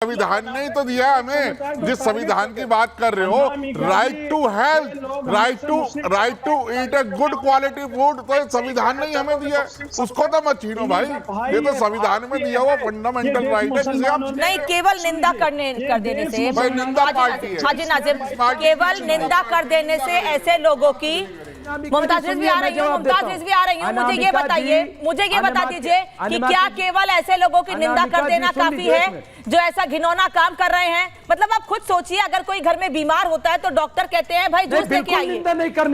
संविधान ने ही तो दिया हमें। जिस संविधान की बात कर रहे हो, right to health, right to eat a good quality food, तो संविधान ने ही हमें दिया, उसको तो मत छीनो भाई। ये तो संविधान में दिया हुआ फंडामेंटल राइट है, जिसे आप नहीं केवल निंदा कर देने से भाई निंदा पार्टी है। हाजी नाजिम, केवल निंदा कर देने से ऐसे लोगों की मुमताज रिजवी आ रही हूँ, मुमताज रिजवी आ रही हूँ, मुझे ये बता दीजिए कि क्या केवल ऐसे लोगों की निंदा कर देना काफी है जो ऐसा घिनौना काम कर रहे हैं? मतलब आप खुद सोचिए, अगर कोई घर में बीमार होता है तो डॉक्टर कहते हैं भाई जूस लेके आइए,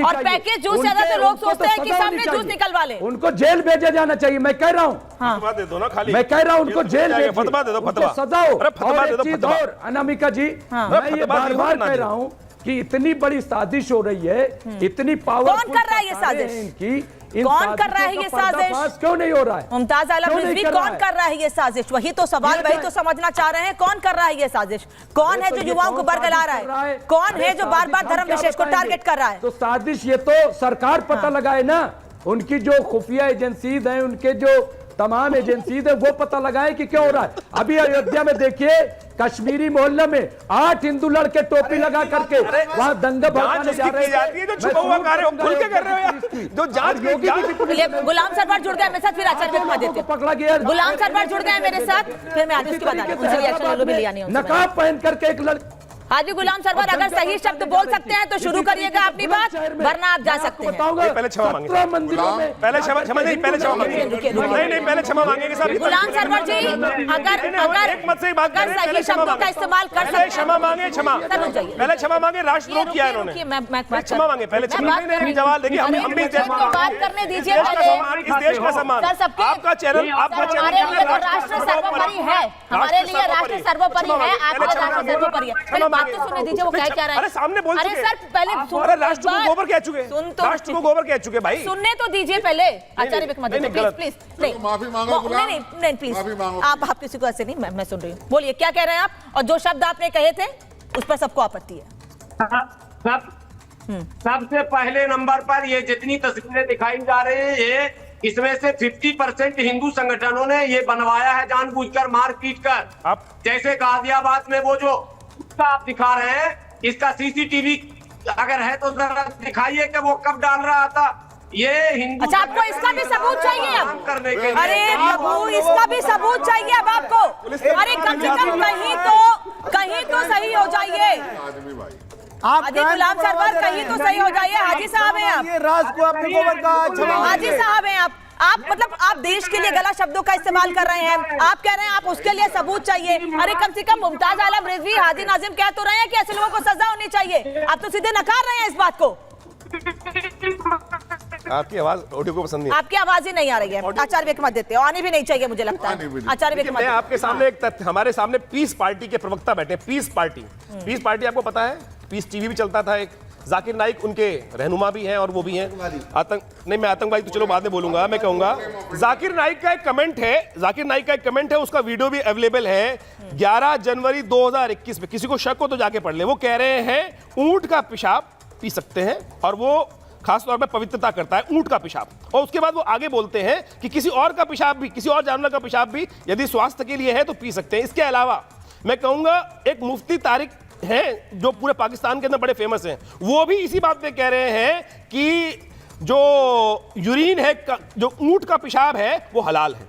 और पैकेज जूस ज्यादा तो लोग सोचते हैं कि सामने जूस निकलवा ले। उनको जेल भेजा जाना चाहिए, मैं कह रहा हूँ। दे दो ना खाली, मैं कह रहा हूँ उनको जेल भेज, फतवा दे दो, फतवा सजाओ। फतवा दे दो। और अनामिका जी, मैं ये बार बार कह रहा हूँ कि इतनी बड़ी साजिश हो रही है, इतनी पावर कौन कर रहा है ये साजिश? इनकी कौन कर रहा है ये साजिश? क्यों नहीं हो रहा है? मुमताज आलम रिजवी कौन कर रहा है ये साजिश? वही तो सवाल, वही तो समझना चाह रहे हैं, कौन कर रहा है ये साजिश? कौन है जो युवाओं को बरगला रहा है? कौन है जो बार बार धर्म विशेष को टारगेट कर रहा है? तो साजिश ये तो सरकार पता लगाए ना, उनकी जो खुफिया एजेंसीज हैं, उनके जो तमाम एजेंसीज है, वो पता लगाए कि क्या हो रहा है। अभी अयोध्या में देखिए, कश्मीरी मोहल्ले में 8 हिंदू लड़के टोपी लगा करके वहां दंगा भड़काने जा रहे हैं। जो छुपा हुआ कार्य खुल के कर रहे हो यार, जो जांच गुलाम सरवर जुड़ गए मेरे साथ, फिर आचार्य विक्रमा देते हैं। पकड़ा गया, गुलाम सरवर जुड़ गए मेरे साथ, फिर मैं आदेश की बता रही हूं, रिएक्शन भी लिया नहीं। नकाब पहन करके एक लड़का। हाजी गुलाम सरवर, अगर सही शब्द बोल सकते हैं तो शुरू करिएगा अपनी बात, वरना आप जा सकते हैं। पहले क्षमा मांगे, पहले क्षमा नहीं, पहले क्षमा मांगे, नहीं पहले क्षमा मांगेंगे सर। गुलाम सरवर जी, अगर सही शब्दों का इस्तेमाल कर सकते हैं, क्षमा मांगे, क्षमा पहले क्षमा मांगे, राष्ट्रद्रोह किया इन्होंने, क्षमा मांगे पहले, जवाब देखिए। हम भी बात करने दीजिए, इस देश का सम्मान, आपका चैनल, राष्ट्र सर्वोपरि है, हमारे लिए राष्ट्र सर्वोपरि है, आपका राष्ट्र सर्वोपरि है। बात तो सुनने दीजिए, वो क्या कह रहा है? अरे सामने बोल चुके। अरे सर पहले अरे राष्ट्र को गोबर कह चुके, राष्ट्र को गोबर कह चुके भाई, सुनने तो दीजिए पहले। आचार्य विक्रमा प्लीज प्लीज, नहीं माफी मांगो, नहीं प्लीज, आप किसी को ऐसे नहीं, मैं सुन रही हूँ, बोलिए क्या कह रहे हैं आप? और जो शब्द आपने कहे थे उस पर सबको आपत्ति है। सबसे पहले नंबर पर ये जितनी तस्वीरें दिखाई जा रही है, इसमें से 50% हिंदू संगठनों ने ये बनवाया है जानबूझकर, मार पीट कर। जैसे गाजियाबाद में वो जो आप दिखा रहे हैं, इसका सीसीटीवी अगर है तो जरा दिखाइए कि वो कब डाल रहा था। ये हिंदू, अच्छा आपको इसका भी सबूत चाहिए अब? करने के लिए, अरे प्रभु, इसका भी सबूत चाहिए अब आपको? अरे कम से कम कहीं तो सही हो जाइए। हाजी गुलाम सरवर, कहीं तो सही हो जाइए। हाजी साहब हैं आप, राज को आपने गोबर का, हाजी साहब हैं आप मतलब आप देश के लिए गलत शब्दों का इस्तेमाल कर रहे हैं। आप कह रहे हैं आप उसके लिए सबूत चाहिए। अरे कम से कम मुमताज आलम रिजवी, हाजी नाजिम कह तो रहे हैं कि ऐसे लोगों को सजा होनी चाहिए, आप तो सीधे नकार रहे हैं इस बात को। आपकी आवाज ऑडियो को पसंद नहीं, आपकी आवाज ही नहीं आ रही है। आचार्य विक्रमा देते हो, आनी भी नहीं चाहिए मुझे लगता है। आचार्य विक्रमा, मैं आपके सामने एक तथ्य, हमारे सामने पीस पार्टी के प्रवक्ता बैठे, पीस पार्टी आपको पता है, पीस टीवी भी चलता था एक, जाकिर नाइक उनके रहनुमा भी हैं और वो भी हैं नहीं, मैं आतंकवादी तो चलो बाद में बोलूंगा, मैं कहूंगा जाकिर नाइक का एक कमेंट है, उसका वीडियो भी अवेलेबल है 11 जनवरी 2021 में, किसी को शक हो तो जाके पढ़ ले। वो कह रहे हैं ऊंट का पेशाब पी सकते हैं, और वो खास तौर पर पवित्रता करता है ऊंट का पेशाब। और उसके बाद वो आगे बोलते हैं कि किसी और का पेशाब भी, किसी और जानवर का पेशाब भी यदि स्वास्थ्य के लिए है तो पी सकते हैं। इसके अलावा मैं कहूंगा एक मुफ्ती तारिक हैं जो पूरे पाकिस्तान के अंदर बड़े फेमस हैं, वो भी इसी बात पे कह रहे हैं कि जो यूरिन है, जो ऊंट का पेशाब है, वो हलाल है।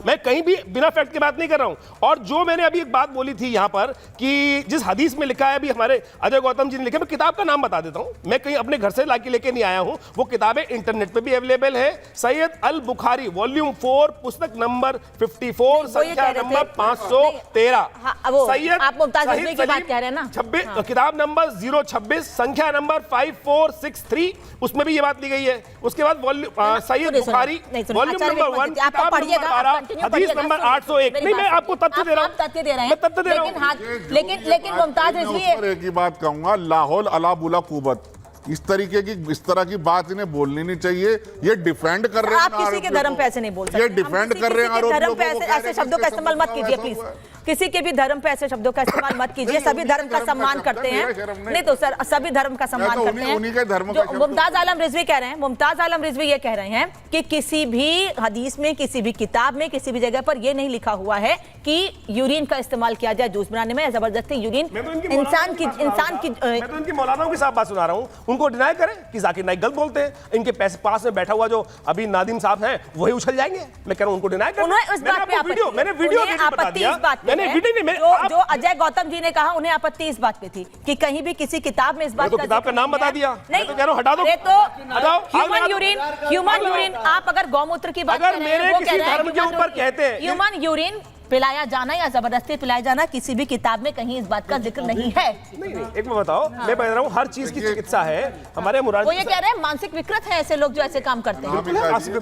मैं कहीं भी बिना फैक्ट की बात नहीं कर रहा हूं। और जो मैंने अभी एक बात बोली थी यहां पर कि जिस हदीस में लिखा है, अभी हमारे अजय गौतम जी ने लिखा, मैं किताब का नाम बता देता हूं, मैं कहीं अपने घर से लाके लेके नहीं आया हूं, वो किताबें इंटरनेट पे भी अवेलेबल है। सैयद अल बुखारी वॉल्यूम 4 पुस्तक नंबर 54 संख्या नंबर 513, किताब नंबर 026 संख्या नंबर 5463, उसमें भी ये बात ली गई है। उसके बाद सैयद बुखारी वॉल्यूम नंबर 1 किताब नंबर 12 हदीस नंबर 801। नहीं, मैं आपको तथ्य दे रहा हूं, तथ्य दे रहे हैं, लेकिन मुमताज रिजवी, एक ही बात कहूंगा, लाहौल अला बुला कुबत, इस तरह की बात इन्हें बोलनी नहीं चाहिए। ये डिफेंड कर रहे हैं, आप किसी के धर्म पे ऐसे नहीं बोल सकते, ये डिफेंड कर रहे हैं, धर्म पे ऐसे शब्दों का इस्तेमाल मत कीजिए प्लीज। किसी के भी धर्म पे ऐसे शब्दों का इस्तेमाल मत कीजिए। सभी धर्म का सम्मान करते हैं। नहीं तो सर, सभी धर्म का सम्मान करते हैं। उन्हीं के धर्म का शब्द मुमताज आलम रिजवी कह रहे हैं, मुमताज आलम रिजवी ये कह रहे हैं कि किसी भी हदीस में, किसी भी किताब में, किसी भी जगह पर ये नहीं लिखा हुआ है कि यूरिन का इस्तेमाल किया जाए जूस बनाने में, जबरदस्ती यूरिन इंसान की मैं तो इनकी मौलानाओं के साथ बात सुना रहा हूं, उनको डिनाई करें कि जाकिर नाइक गलत बोलते हैं। इनके पास में बैठा हुआ जो अभी नादिम साहब हैं वही उछल जाएंगे। मैं कह रहा हूं उनको डिनाई करें। मैंने वीडियो बता दिया। मैंने वीडियो नहीं, जो अजय गौतम जी ने कहा उन्हें आपत्ति इस बात पे थी कि कहीं भी किसी किताब में इस बात तो किताब का नाम बता दिया। नहीं तो कह रहा हूं हटा दो, हटाओ। ह्यूमन यूरिन आप अगर गौमूत्र की बात अगर मेरे किसी धर्म के ऊपर कहते हैं ह्यूमन यूरिन पिलाया जाना या जबरदस्ती पिलाया जाना किसी भी किताब में कहीं इस बात का जिक्र नहीं है। नहीं, एक मैं बताओ, मैं बता रहा हूँ हर चीज की चिकित्सा है। हमारे मुराद वो ये कह रहे हैं मानसिक विकृत है ऐसे लोग जो ऐसे काम करते हैं। मानसिक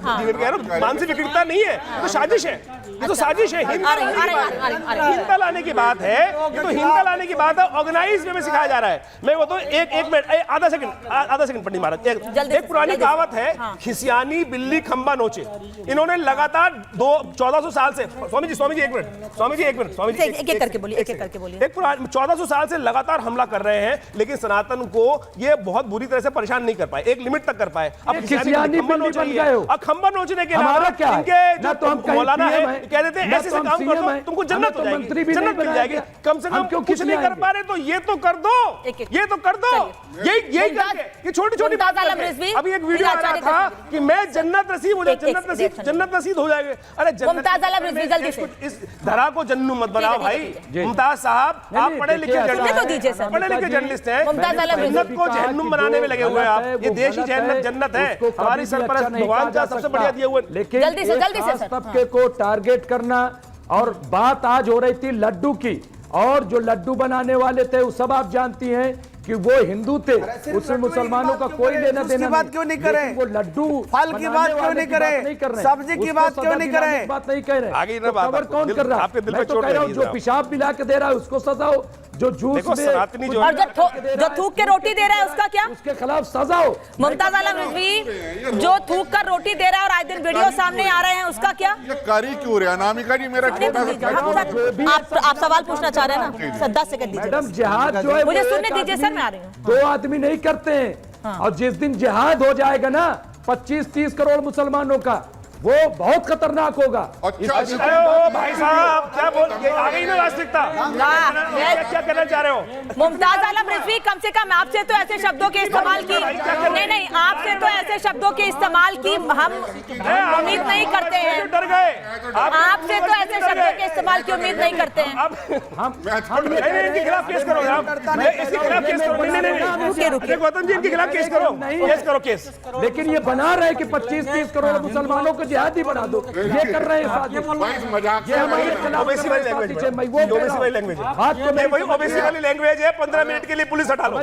विकृतता नहीं है, ये तो साजिश है, ये तो साजिश है। हिंदा लाने की बात है, ये तो हिंदा लाने की बात है, ऑर्गेनाइज वे में सिखाया जा रहा है। मैं बताऊँ एक मिनट, आधा सेकंड पंडित महाराज, एक पुरानी कहावत है, खिसियानी बिल्ली खंबा नोचे। इन्होंने लगातार 1400 साल से, स्वामी जी एक मिनट, एक करके बोलिए। 1400 साल से लगातार हमला कर रहे हैं, लेकिन सनातन को ये बहुत बुरी तरह से परेशान नहीं कर पाए, एक लिमिट तक कर पाए। अब खंबा नोचने के अलावा इनके जो मौलाना है कह देते हैं ऐसे काम कर दो तुमको जन्नत हो जाएगी, जन्नत मिल जाएगी। कम से कम कुछ नहीं कर पा रहे तो ये तो कर दो, ये तो कर दो। यही करके ये छोटी बात है। अभी एक वीडियो आ रहा था कि मैं जन्नत नसीब हो जाए, जन्नत नसीब हो जाएगे। अरे मुमताज आलम रिजवी जल्दी से धरा को जन्नू मत बनाओ भाई। मुमताज साहब आप पढ़े लिखे जर्नलिस्ट हैं, जन्नत को जहन्नुम बनाने में लगे हुए हैं आप। ये देश ही जन्नत है, हमारी सरपरस्त भगवान का सबसे बढ़िया दिया हुआ। लेकिन जल्दी से तबके को टारगेट करना, और बात आज हो रही थी लड्डू की, और जो लड्डू बनाने वाले थे वो सब आप जानती हैं कि वो हिंदू थे, उसमें मुसलमानों का कोई लेना देना बात क्यों नहीं करें? वो लड्डू फल की बात क्यों नहीं करें? सब्जी की बात क्यों नहीं करें? बात नहीं कह रहे। आगे ना बात कौन कर रहा है? मैं तो कह रहा हूँ जो पेशाब मिला के दे रहा है उसको सजाओ, जो जूस में और जो थूक के रोटी दे रहा है उसका क्या? उसके खिलाफ सजा हो। मुमताज आलम रिजवी जो थूक कर रोटी दे रहा है और आए दिन वीडियो सामने आ रहे हैं उसका क्या? ये करी क्यों रहे? अनामिका जी मेरा छोटा आप सवाल पूछना चाह रहे हैं ना? 10 सेकंड दीजिए। मैडम जिहाद जो है मुझे सुनने दीजिए सर, मैं आ रही हूँ। 2 आदमी नहीं करते हैं, और जिस दिन जिहाद हो जाएगा ना 25-30 करोड़ मुसलमानों का, वो बहुत खतरनाक होगा। भाई साहब क्या बोल, ये आ गई ना राष्ट्रिकता, क्या कहना चाह रहे हो? मुमताज आलम रिजवी कम से कम आपसे तो ऐसे शब्दों के इस्तेमाल की नहीं, आपसे तो ऐसे शब्दों के इस्तेमाल की हम उम्मीद नहीं करते हैं। डर गए आपसे तो ऐसे शब्दों के इस्तेमाल की उम्मीद नहीं करते हैं। इनके खिलाफ केस करो, इसके खिलाफ केस करो। रुकिए गौतम जी, इनके खिलाफ केस करो, केस। लेकिन ये बना रहे कि 25-30 करोड़ मुसलमानों को जिहादी बना दो, ये कर रहे हैं मजाक। ये हमारे खिलाफ ओबीसी वाली लैंग्वेज है, 15 मिनट के लिए पुलिस हटा लो।